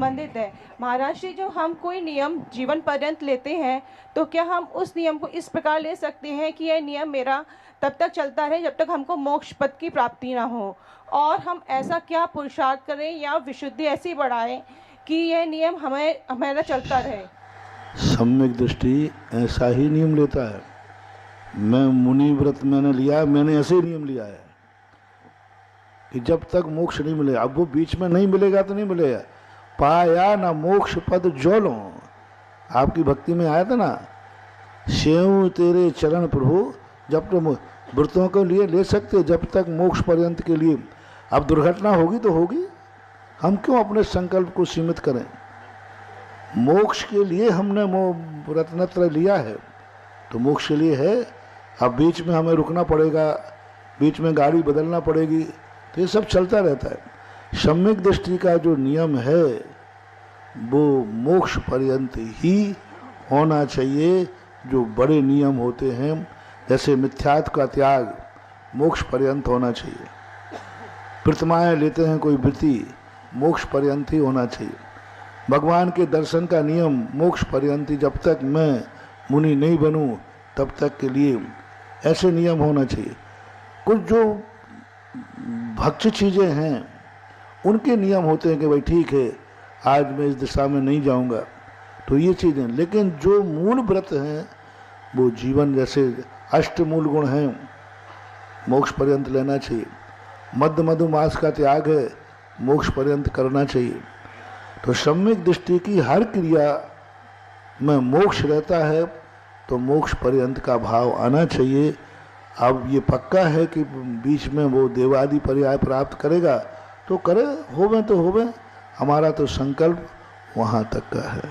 संबंधित है। महाराज जी, जो हम कोई नियम जीवन पर्यंत लेते हैं तो क्या हम उस नियम को इस प्रकार ले सकते हैं कि यह नियम मेरा तब तक चलता रहे जब तक हमको मोक्ष पद की प्राप्ति ना हो, और हम ऐसा क्या पुरुषार्थ करें या विशुद्धि ऐसी बढ़ाएं कि यह नियम हमारा चलता रहे? सम्यक दृष्टि ऐसा ही नियम लेता है। मैं मुनि व्रत मैंने लिया, मैंने ऐसे ही नियम लिया है कि जब तक मोक्ष नहीं मिले, अब वो बीच में नहीं मिलेगा तो नहीं मिलेगा। पाया ना मोक्ष पद जोलो, आपकी भक्ति में आया था ना, सेव तेरे चरण प्रभु, जब तो व्रतों के लिए ले सकते जब तक मोक्ष पर्यंत के लिए। अब दुर्घटना होगी तो होगी, हम क्यों अपने संकल्प को सीमित करें। मोक्ष के लिए हमने रत्नत्र लिया है तो मोक्ष के लिए है। अब बीच में हमें रुकना पड़ेगा, बीच में गाड़ी बदलना पड़ेगी, तो ये सब चलता रहता है। सम्यक दृष्टि का जो नियम है वो मोक्ष पर्यंत ही होना चाहिए। जो बड़े नियम होते हैं जैसे मिथ्यात्व का त्याग मोक्ष पर्यंत होना चाहिए। प्रतिमाएं लेते हैं कोई वृत्ति, मोक्ष पर्यंत ही होना चाहिए। भगवान के दर्शन का नियम मोक्ष पर्यंत ही, जब तक मैं मुनि नहीं बनूं तब तक के लिए ऐसे नियम होना चाहिए। कुछ जो भक्ष्य चीज़ें हैं उनके नियम होते हैं कि भाई ठीक है आज मैं इस दिशा में नहीं जाऊंगा, तो ये चीज़ें। लेकिन जो मूल व्रत हैं वो जीवन जैसे अष्ट मूल गुण हैं मोक्ष पर्यंत लेना चाहिए। मध्य मधुमास का त्याग है, मोक्ष पर्यंत करना चाहिए। तो सम्यक दृष्टि की हर क्रिया में मोक्ष रहता है तो मोक्ष पर्यंत का भाव आना चाहिए। अब ये पक्का है कि बीच में वो देवादि पर्याय प्राप्त करेगा तो करे, होवे तो होवे, हमारा तो संकल्प वहाँ तक का है।